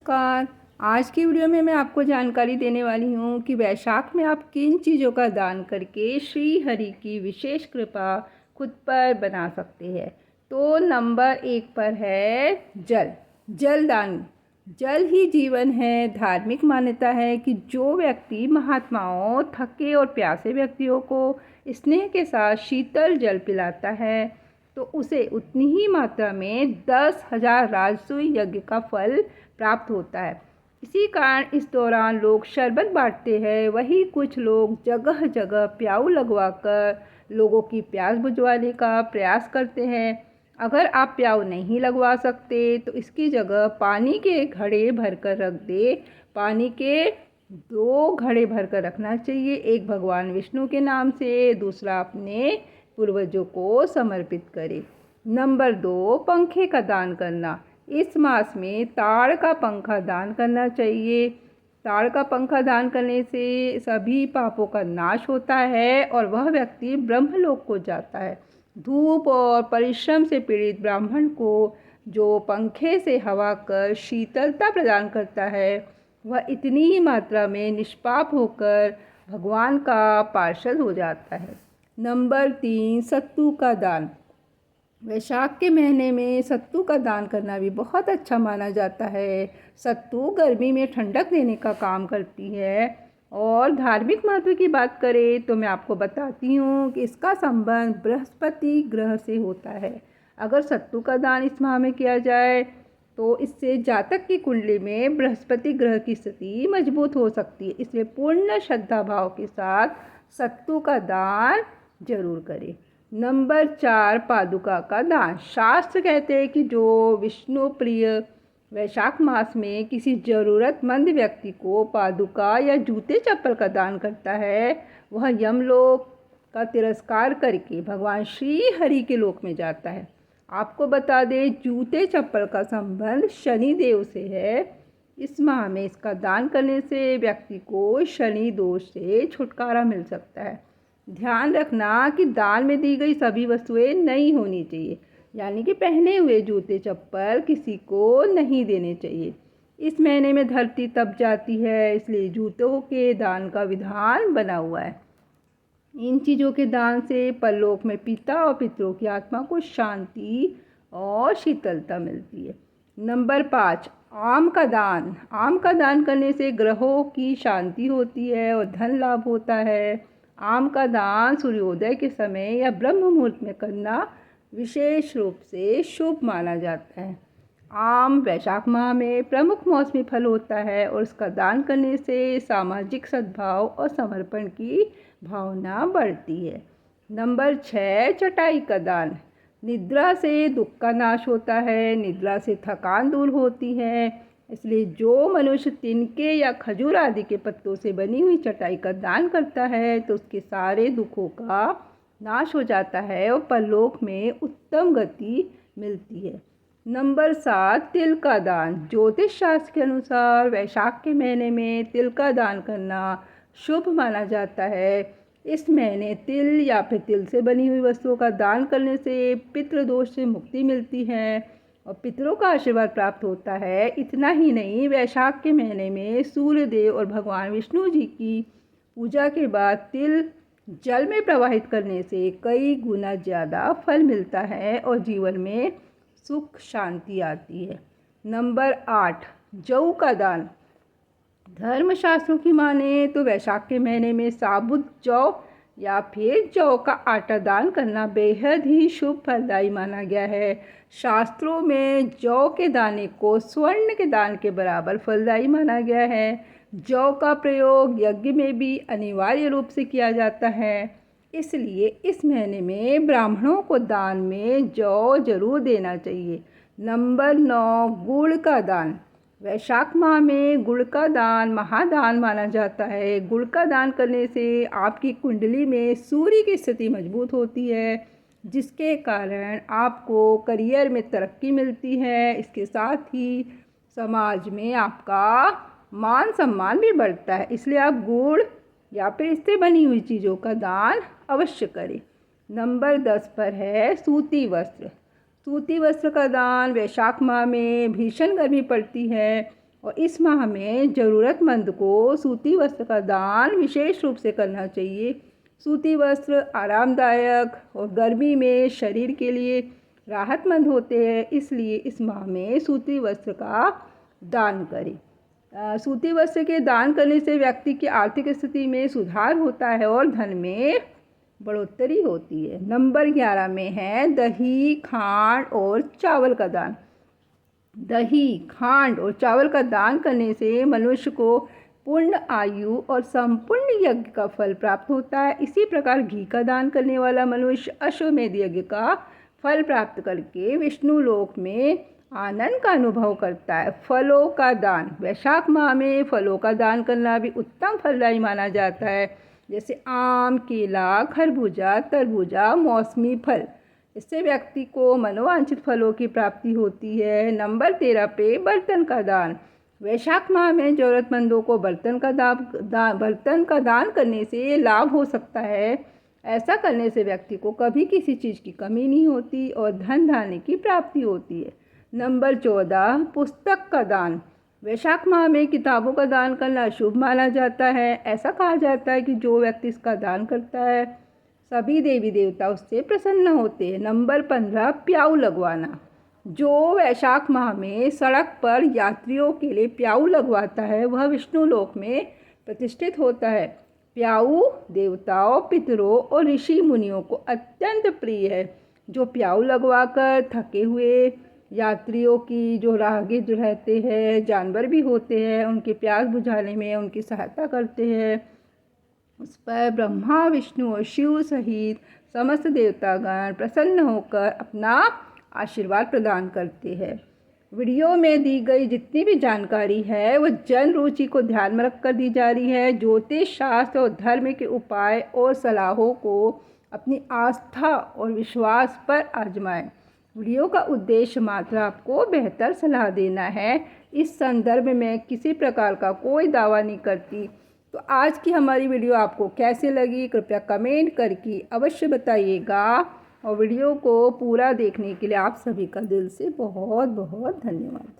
नमस्कार। आज की वीडियो में मैं आपको जानकारी देने वाली हूँ कि वैशाख में आप किन चीज़ों का दान करके श्री हरि की विशेष कृपा खुद पर बना सकते हैं। तो नंबर 1 पर है जल। जल दान। जल ही जीवन है। धार्मिक मान्यता है कि जो व्यक्ति महात्माओं, थके और प्यासे व्यक्तियों को स्नेह के साथ शीतल जल पिलाता है तो उसे उतनी ही मात्रा में 10,000 राजसूय यज्ञ का फल प्राप्त होता है। इसी कारण इस दौरान लोग शरबत बांटते हैं। वहीं कुछ लोग जगह जगह प्याऊ लगवाकर लोगों की प्यास बुझवाने का प्रयास करते हैं। अगर आप प्याऊ नहीं लगवा सकते तो इसकी जगह पानी के घड़े भरकर रख दे। पानी के 2 घड़े भरकर रखना चाहिए, एक भगवान विष्णु के नाम से, दूसरा अपने पूर्वजों को समर्पित करें। नंबर 2, पंखे का दान करना। इस मास में ताड़ का पंखा दान करना चाहिए। ताड़ का पंखा दान करने से सभी पापों का नाश होता है और वह व्यक्ति ब्रह्मलोक को जाता है। धूप और परिश्रम से पीड़ित ब्राह्मण को जो पंखे से हवा कर शीतलता प्रदान करता है वह इतनी ही मात्रा में निष्पाप होकर भगवान का पार्षद हो जाता है। नंबर 3, सत्तू का दान। वैशाख के महीने में सत्तू का दान करना भी बहुत अच्छा माना जाता है। सत्तू गर्मी में ठंडक देने का काम करती है। और धार्मिक महत्व की बात करें तो मैं आपको बताती हूँ कि इसका संबंध बृहस्पति ग्रह से होता है। अगर सत्तू का दान इस माह में किया जाए तो इससे जातक की कुंडली में बृहस्पति ग्रह की स्थिति मजबूत हो सकती है। इसलिए पूर्ण श्रद्धा भाव के साथ सत्तू का दान जरूर करें। नंबर 4, पादुका का दान। शास्त्र कहते हैं कि जो विष्णु प्रिय वैशाख मास में किसी ज़रूरतमंद व्यक्ति को पादुका या जूते चप्पल का दान करता है वह यमलोक का तिरस्कार करके भगवान श्री हरि के लोक में जाता है। आपको बता दें, जूते चप्पल का संबंध शनि देव से है। इस माह में इसका दान करने से व्यक्ति को शनि दोष से छुटकारा मिल सकता है। ध्यान रखना कि दान में दी गई सभी वस्तुएं नई होनी चाहिए, यानी कि पहने हुए जूते चप्पल किसी को नहीं देने चाहिए। इस महीने में धरती तप जाती है, इसलिए जूतों के दान का विधान बना हुआ है। इन चीज़ों के दान से परलोक में पिता और पितरों की आत्मा को शांति और शीतलता मिलती है। नंबर 5, आम का दान। आम का दान करने से ग्रहों की शांति होती है और धन लाभ होता है। आम का दान सूर्योदय के समय या ब्रह्म मुहूर्त में करना विशेष रूप से शुभ माना जाता है। आम वैशाख माह में प्रमुख मौसमी फल होता है और इसका दान करने से सामाजिक सद्भाव और समर्पण की भावना बढ़ती है। नंबर 6, चटाई का दान। निद्रा से दुख का नाश होता है, निद्रा से थकान दूर होती है। इसलिए जो मनुष्य तिनके या खजूर आदि के पत्तों से बनी हुई चटाई का दान करता है तो उसके सारे दुखों का नाश हो जाता है और परलोक में उत्तम गति मिलती है। नंबर 7, तिल का दान। ज्योतिष शास्त्र के अनुसार वैशाख के महीने में तिल का दान करना शुभ माना जाता है। इस महीने तिल या फिर तिल से बनी हुई वस्तुओं का दान करने से पितृदोष से मुक्ति मिलती है और पितरों का आशीर्वाद प्राप्त होता है। इतना ही नहीं, वैशाख के महीने में सूर्य देव और भगवान विष्णु जी की पूजा के बाद तिल जल में प्रवाहित करने से कई गुना ज़्यादा फल मिलता है और जीवन में सुख शांति आती है। नंबर 8, जौ का दान। धर्मशास्त्रों की माने तो वैशाख के महीने में साबुत जौ या फिर जौ का आटा दान करना बेहद ही शुभ फलदायी माना गया है। शास्त्रों में जौ के दाने को स्वर्ण के दान के बराबर फलदायी माना गया है। जौ का प्रयोग यज्ञ में भी अनिवार्य रूप से किया जाता है। इसलिए इस महीने में ब्राह्मणों को दान में जौ जरूर देना चाहिए। नंबर 9, गुड़ का दान। वैशाख माह में गुड़ का दान महादान माना जाता है। गुड़ का दान करने से आपकी कुंडली में सूर्य की स्थिति मजबूत होती है, जिसके कारण आपको करियर में तरक्की मिलती है। इसके साथ ही समाज में आपका मान सम्मान भी बढ़ता है। इसलिए आप गुड़ या फिर इससे बनी हुई चीज़ों का दान अवश्य करें। नंबर 10 पर है सूती वस्त्र। सूती वस्त्र का दान। वैशाख माह में भीषण गर्मी पड़ती है और इस माह में ज़रूरतमंद को सूती वस्त्र का दान विशेष रूप से करना चाहिए। सूती वस्त्र आरामदायक और गर्मी में शरीर के लिए राहतमंद होते हैं, इसलिए इस माह में सूती वस्त्र का दान करें। सूती वस्त्र के दान करने से व्यक्ति की आर्थिक स्थिति में सुधार होता है और धन में बढ़ोतरी होती है। नंबर 11 में है दही, खांड और चावल का दान। दही, खांड और चावल का दान करने से मनुष्य को पूर्ण आयु और संपूर्ण यज्ञ का फल प्राप्त होता है। इसी प्रकार घी का दान करने वाला मनुष्य अश्वमेध यज्ञ का फल प्राप्त करके विष्णु लोक में आनंद का अनुभव करता है। फलों का दान, वैशाख माह में फलों का दान करना भी उत्तम फलदायी माना जाता है, जैसे आम, केला, खरबूजा, तरबूजा, मौसमी फल। इससे व्यक्ति को मनोवांछित फलों की प्राप्ति होती है। नंबर 13 पे बर्तन का दान। वैशाख माह में ज़रूरतमंदों को बर्तन का दान करने से लाभ हो सकता है। ऐसा करने से व्यक्ति को कभी किसी चीज़ की कमी नहीं होती और धन धान्य की प्राप्ति होती है। नंबर 14 पुस्तक का दान। वैशाख माह में किताबों का दान करना शुभ माना जाता है। ऐसा कहा जाता है कि जो व्यक्ति इसका दान करता है सभी देवी देवता उससे प्रसन्न होते हैं। नंबर 15 प्याऊ लगवाना। जो वैशाख माह में सड़क पर यात्रियों के लिए प्याऊ लगवाता है वह विष्णु लोक में प्रतिष्ठित होता है। प्याऊ देवताओं, पितरों और ऋषि मुनियों को अत्यंत प्रिय है, जो प्याऊ लगवाकर थके हुए यात्रियों की, जो राहगीर जो रहते हैं, जानवर भी होते हैं, उनकी प्यास बुझाने में उनकी सहायता करते हैं। उस पर ब्रह्मा, विष्णु और शिव सहित समस्त देवतागण प्रसन्न होकर अपना आशीर्वाद प्रदान करते हैं। वीडियो में दी गई जितनी भी जानकारी है वह जन रुचि को ध्यान में रखकर दी जा रही है। ज्योतिष शास्त्र और धर्म के उपाय और सलाहों को अपनी आस्था और विश्वास पर आजमाएं। वीडियो का उद्देश्य मात्र आपको बेहतर सलाह देना है। इस संदर्भ में किसी प्रकार का कोई दावा नहीं करती। तो आज की हमारी वीडियो आपको कैसे लगी कृपया कमेंट करके अवश्य बताइएगा, और वीडियो को पूरा देखने के लिए आप सभी का दिल से बहुत बहुत धन्यवाद।